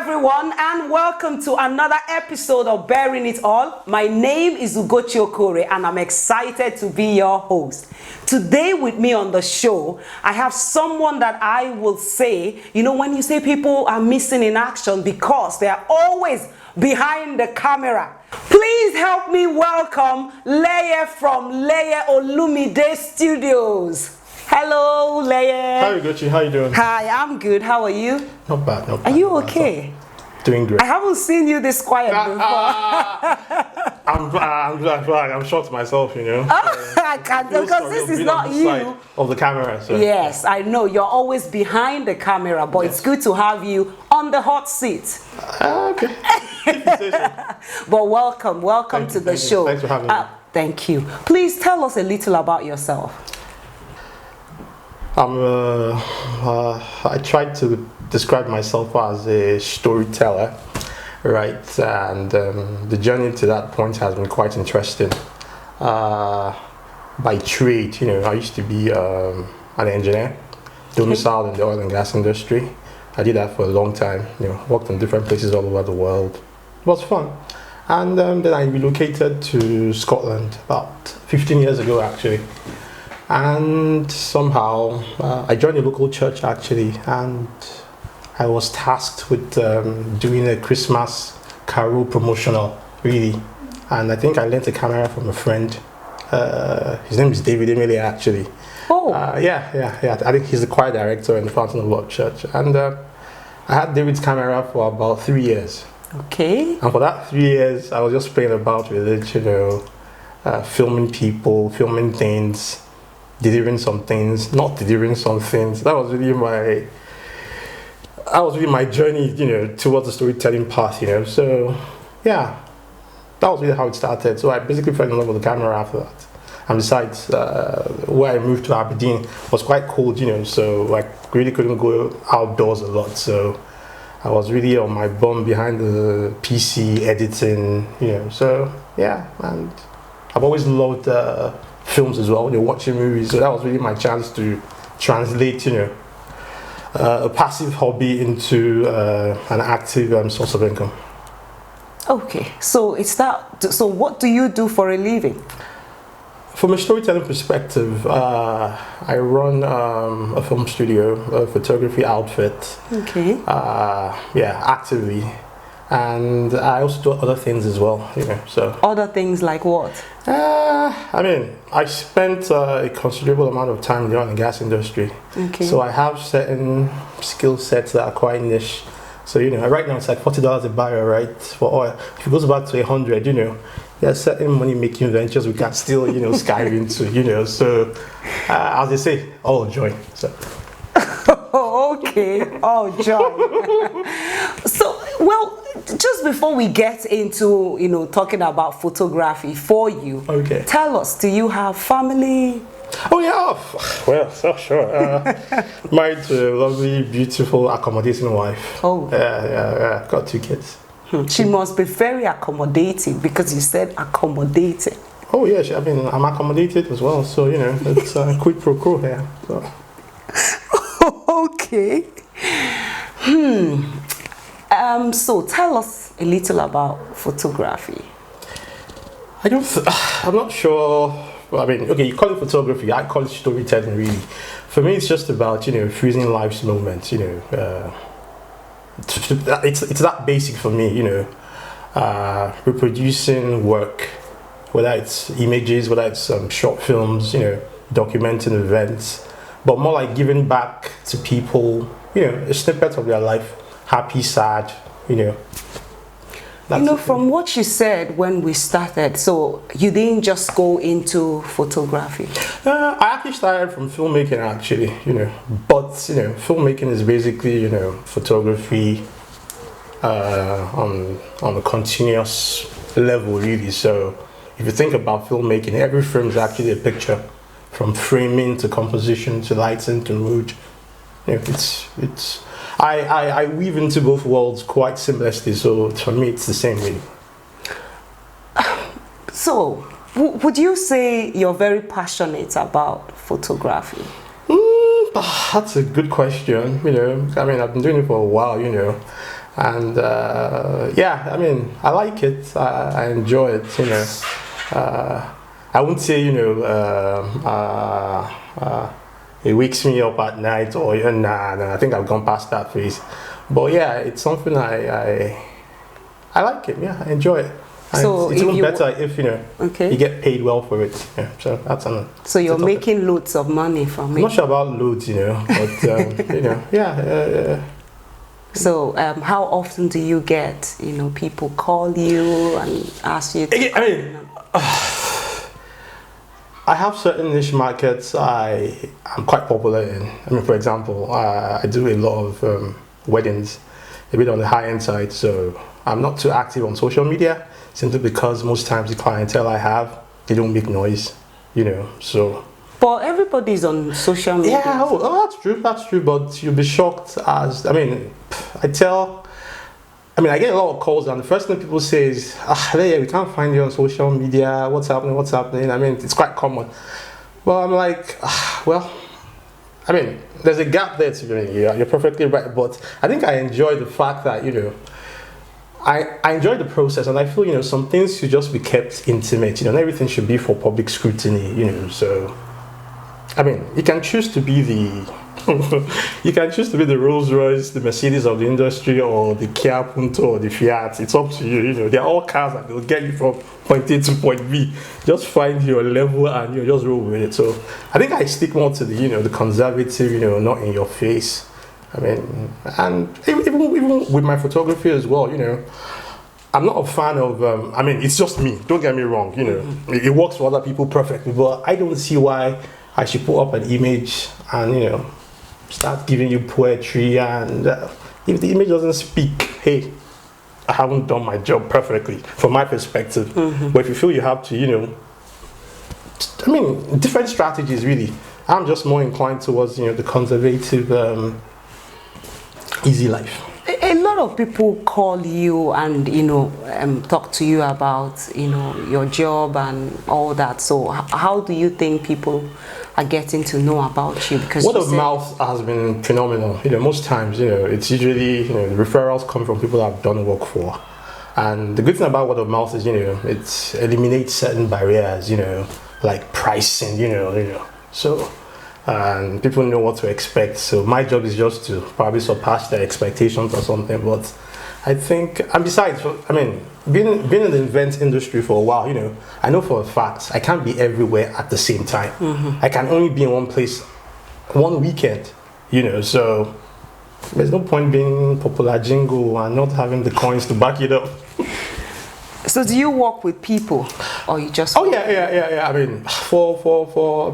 everyone, and welcome to another episode of Bearing It All. My name is Ugochi, and I'm excited to be your host. Today with me on the show, I have someone that I will say, when you say people are missing in action because they are always behind the camera. Please help me welcome Leye from Leye Olumide Studios. Hello, Leye. Hi, Ugochi. How you doing? Hi, I'm good. How are you? Not bad, not bad. Are you okay? Doing great. I haven't seen you this quiet before. I'm shocked myself, I can't, because this is not you. Of the camera. So. Yes, I know. You're always behind the camera, but It's good to have you on the hot seat. Okay. But welcome to the show. Thanks for having me. Thank you. Please tell us a little about yourself. I tried to describe myself as a storyteller, right? And the journey to that point has been quite interesting. By trade, I used to be an engineer, domiciled in the oil and gas industry. I did that for a long time, worked in different places all over the world. It was fun. And then I relocated to Scotland about 15 years ago, actually. And somehow I joined a local church actually, and I was tasked with doing a Christmas carol promotional, really. And I think I lent a camera from a friend. His name is David Emily actually. Oh. Yeah. I think he's the choir director in the Fountain of Love Church. And I had David's camera for about 3 years. Okay. And for that 3 years, I was just playing about with it, filming people, filming things. Delivering some things, not delivering some things. That was really my journey, towards the storytelling path, So, yeah, that was really how it started. So I basically fell in love with the camera after that. And besides, where I moved to Aberdeen was quite cold, So I really couldn't go outdoors a lot. So I was really on my bum behind the PC editing, So yeah, and I've always loved films as well, watching movies, so that was really my chance to translate, a passive hobby into an active source of income. Okay, so so what do you do for a living? From a storytelling perspective, I run a film studio, a photography outfit. Okay. Actively. And I also do other things as well, so. Other things like what? I spent a considerable amount of time in the oil and gas industry. Okay. So I have certain skill sets that are quite niche. So, right now it's like $40 a barrel, right, for oil. If it goes back to 100, there are certain money-making ventures we can still, sky into, So, as they say, all joy, so. Okay, oh joy. So, well, just before we get into talking about photography for you, okay, tell us, do you have family? Oh yeah, well, sure. Married to a lovely, beautiful, accommodating wife. Oh, yeah. Got 2 kids. She must be very accommodating because you said accommodating. Oh yeah, I'm accommodated as well, so it's quid pro quo here. So. Okay. So tell us a little about photography. I'm not sure. Okay, you call it photography. I call it storytelling. Really, for me, it's just about freezing life's moments. It's that basic for me. Reproducing work, whether it's images, whether it's short films. Documenting events. But more like giving back to people, a snippet of their life, happy, sad, From what you said when we started, so you didn't just go into photography? I actually started from filmmaking, actually, But, filmmaking is basically, photography on a continuous level, really. So if you think about filmmaking, every frame is actually a picture. From framing to composition to lighting to mood, I weave into both worlds quite seamlessly. So for me, it's the same really. So, would you say you're very passionate about photography? That's a good question. I've been doing it for a while. And yeah, I mean, I like it. I enjoy it. I wouldn't say it wakes me up at night or nah. I think I've gone past that phase. But yeah, it's something I like it. Yeah, I enjoy it. So it's even better if okay, you get paid well for it. Yeah, so that's an. So you're making loads of money from it. I'm not sure about loads, but yeah. So how often do you get people call you and ask you? I mean, I have certain niche markets I'm quite popular in. I mean, for example, I do a lot of weddings, a bit on the high end side. So I'm not too active on social media, simply because most times the clientele I have, they don't make noise, so. But everybody's on social media. Yeah, that's true, but you'll be shocked I get a lot of calls, and the first thing people say is, we can't find you on social media, what's happening? I mean, it's quite common. But I'm like, there's a gap there to me. You're perfectly right, but I think I enjoy the fact that, I enjoy the process, and I feel, some things should just be kept intimate, and everything should be for public scrutiny, so, I mean, you can choose to be the Rolls Royce, the Mercedes of the industry, or the Kia Punto or the Fiat. It's up to you, they're all cars that will get you from point A to point B. Just find your level and just roll with it. So I think I stick more to the conservative, not in your face. I mean, and even with my photography as well, I'm not a fan of, it's just me, don't get me wrong, it works for other people perfectly, but I don't see why I should put up an image and, start giving you poetry, and if the image doesn't speak, hey, I haven't done my job perfectly from my perspective. But if you feel you have to, different strategies really. I'm just more inclined towards, the conservative, easy life. A lot of people call you and talk to you about your job and all that. So how do you think people are getting to know about you? Because word of mouth has been phenomenal. Most times it's usually the referrals come from people that I've done work for, and the good thing about word of mouth is it eliminates certain barriers, like pricing, so. And people know what to expect, so my job is just to probably surpass their expectations or something. But I think, and besides, being in the event industry for a while, I know for a fact I can't be everywhere at the same time. I can only be in one place one weekend, so there's no point being popular jingle and not having the coins to back it up. So do you work with people, or you just? Oh yeah. For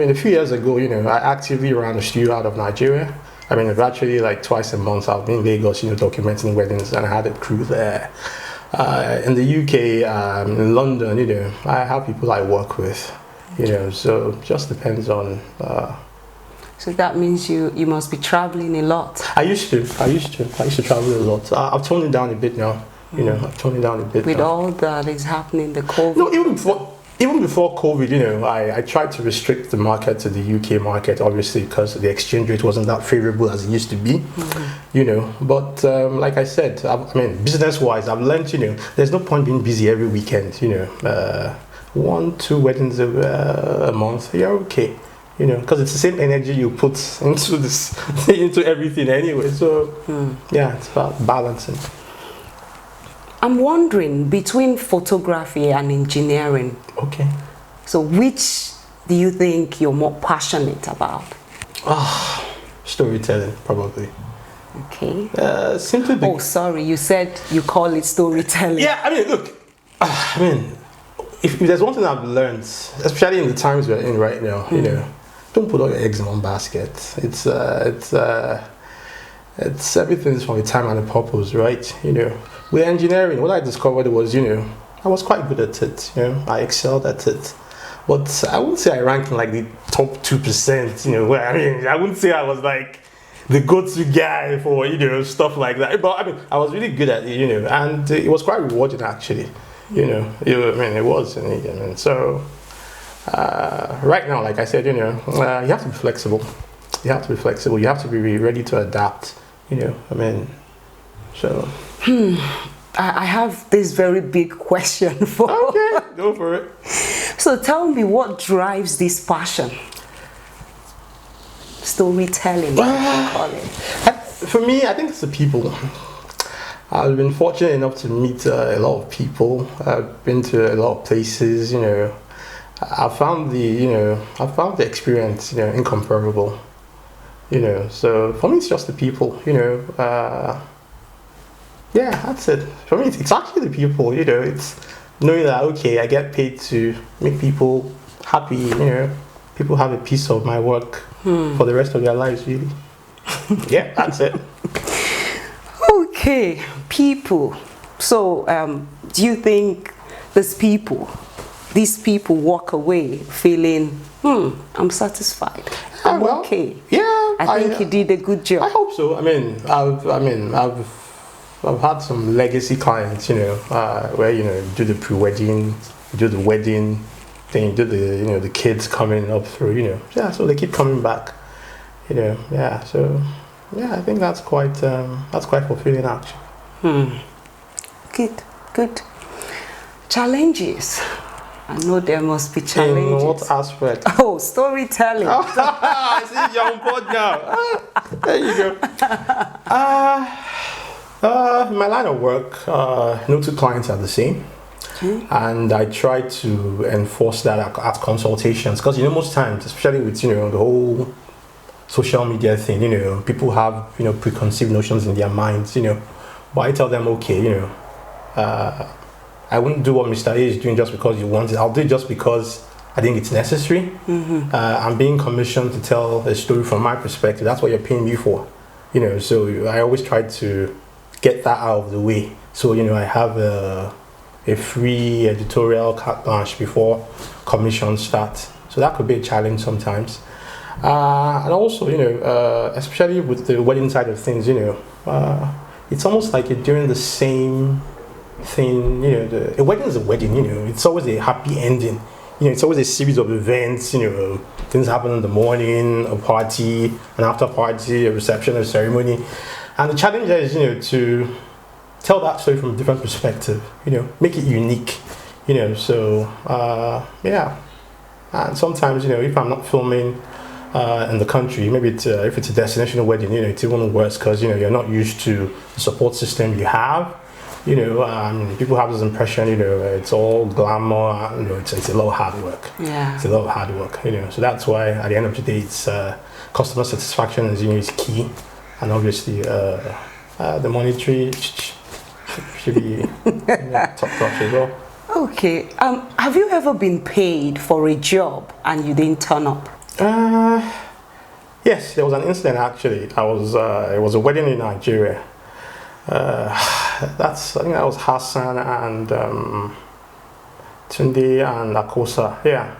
a few years ago, I actively ran a studio out of Nigeria. Virtually like twice a month I've been in Lagos, documenting weddings, and I had a crew there. In the UK, in London, I have people I work with, so it just depends on. So that means you must be traveling a lot. I used to travel a lot. I've toned it down a bit now. I've toned it down a bit. With now. all that is happening, the COVID. No, even before COVID, I tried to restrict the market to the UK market, obviously, because the exchange rate wasn't that favorable as it used to be, But like I said, business-wise, I've learned, there's no point being busy every weekend, 1-2 weddings a month, you're okay, because it's the same energy you put into this, into everything anyway. So, yeah, it's about balancing. I'm wondering, between photography and engineering. Okay. So which do you think you're more passionate about? Storytelling, probably. Okay. Simply. Oh, sorry. You said you call it storytelling. Yeah. Look. If there's one thing I've learned, especially in the times we're in right now, don't put all your eggs in one basket. It's everything's for a time and a purpose, right? With engineering, what I discovered was, I was quite good at it. I excelled at it, but I wouldn't say I ranked in like the top 2%. I wouldn't say I was like the go-to guy for stuff like that. But I was really good at it, and it was quite rewarding actually. It was, and so right now, like I said, you have to be flexible. You have to be flexible. You have to be ready to adapt. So. I have this very big question for Okay, go for it. So tell me, what drives this passion? Storytelling, what you call it. For me, I think it's the people. I've been fortunate enough to meet a lot of people. I've been to a lot of places. I found the experience, incomparable. So for me, it's just the people. Yeah, that's it. For me, it's actually the people. It's knowing that okay, I get paid to make people happy. People have a piece of my work for the rest of their lives. Really. Yeah, that's it. Okay, people. So, do you think these people walk away feeling, I'm satisfied, I'm okay? Yeah, I think you did a good job. I hope so. I've had some legacy clients, where you do the pre-wedding, you do the wedding, then you do the kids coming up through, yeah. So they keep coming back, yeah. So yeah, I think that's quite fulfilling actually. Good. Challenges. I know there must be challenges. In what aspect? Oh, storytelling. I see you're on board now. There you go. My line of work, no two clients are the same. And I try to enforce that at consultations because most times, especially with the whole social media thing, people have preconceived notions in their minds, but I tell them okay, I wouldn't do what Mr. A is doing just because you want it. I'll do it just because I think it's necessary. I'm being commissioned to tell a story from my perspective. That's what you're paying me for, so I always try to get that out of the way. So I have a free editorial carte blanche before commissions start. So that could be a challenge sometimes. And also, especially with the wedding side of things, it's almost like you're doing the same thing. A wedding is a wedding. It's always a happy ending. It's always a series of events. Things happen in the morning, a party, an after party, a reception, a ceremony, and the challenge is, to tell that story from a different perspective. Make it unique. So yeah. And sometimes, if I'm not filming in the country, maybe if it's a destination wedding, it's even worse because you're not used to the support system you have. People have this impression, it's all glamour. It's a lot of hard work. Yeah, it's a lot of hard work. So that's why at the end of the day, it's customer satisfaction is key, and obviously the monetary should be top notch as well. Okay. Have you ever been paid for a job and you didn't turn up? Yes, there was an incident actually. It was a wedding in Nigeria. I think that was Hassan and Tunde and Akosa. Yeah.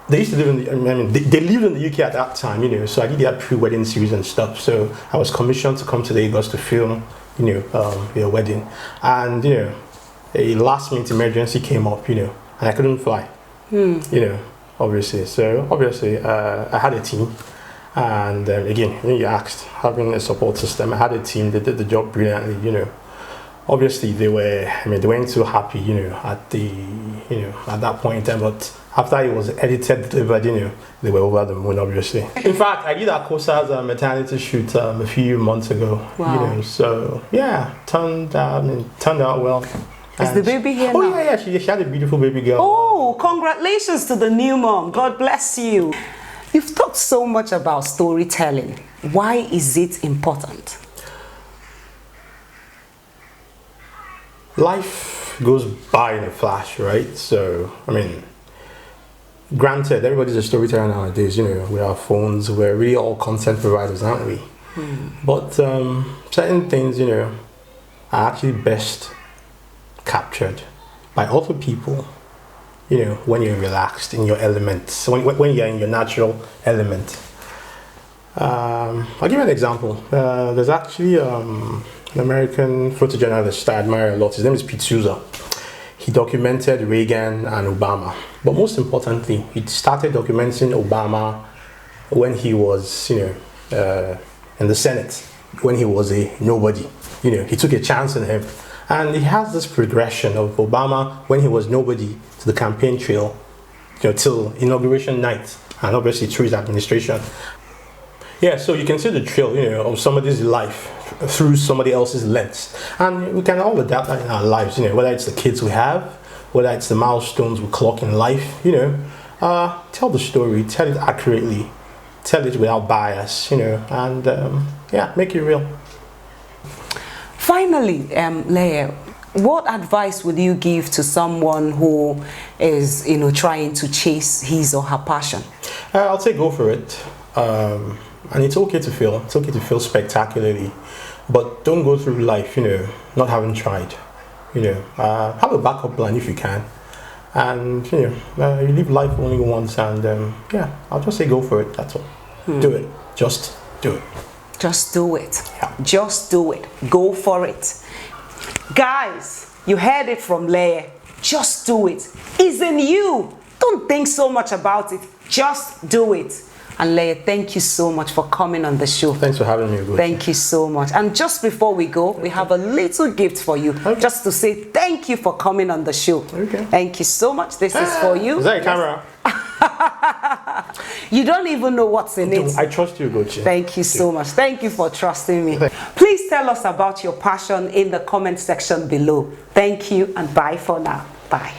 They used to live in they lived in the UK at that time, so I did their pre-wedding series and stuff. So I was commissioned to come to Lagos to film, their wedding. And, a last-minute emergency came up, and I couldn't fly, obviously. So, obviously, I had a team. And again, you asked, having a support system, I had a team that did the job brilliantly, Obviously, they weren't too happy, at that point in time, but after it was edited, delivered, they were over the moon, obviously. In fact, I did Akosa's maternity shoot a few months ago, wow. So yeah, turned out well. Is the baby here now? Oh yeah, she had a beautiful baby girl. Oh, congratulations to the new mom. God bless you. You've talked so much about storytelling. Why is it important? Life goes by in a flash, right? So, granted, everybody's a storyteller nowadays. We have phones. We're really all content providers, aren't we? But certain things, are actually best captured by other people, when you're relaxed in your element, when you're in your natural element. I'll give you an example. There's actually an American photojournalist I admire a lot. His name is Pete Souza. He documented Reagan and Obama, but most importantly, he started documenting Obama when he was, in the Senate. when he was a nobody. You know, he took a chance on him. And he has this progression of Obama when he was nobody to the campaign trail, you know, till inauguration night, and obviously through his administration. Yeah, so you can see the trail, you know, of somebody's life through somebody else's lens. And we can all adapt that in our lives, you know, whether it's the kids we have, whether it's the milestones we clock in life, you know. Tell the story, tell it accurately, tell it without bias, you know, and yeah, make it real. Finally, Leah, what advice would you give to someone who is, you know, trying to chase his or her passion? I'll say go for it. And it's okay to fail. It's okay to fail spectacularly, but don't go through life, you know, not having tried. You know, have a backup plan if you can, and you know, you live life only once. And yeah, I'll just say go for it. That's all. Do it. Just do it. Just do it. Yeah. Just do it. Go for it. Guys, you heard it from Leah. Just do it. It's in you. Don't think so much about it. Just do it. And Leah, thank you so much for coming on the show. Thanks for having me, Ugochi. Thank you so much. And just before we go, we have a little gift for you. Okay. Just to say thank you for coming on the show. Okay. Thank you so much. This is for you. Is that a camera? You don't even know what's in it. I trust you, Ugochi. Thank you so much. Thank you for trusting me. Please tell us about your passion in the comment section below. Thank you and bye for now. Bye.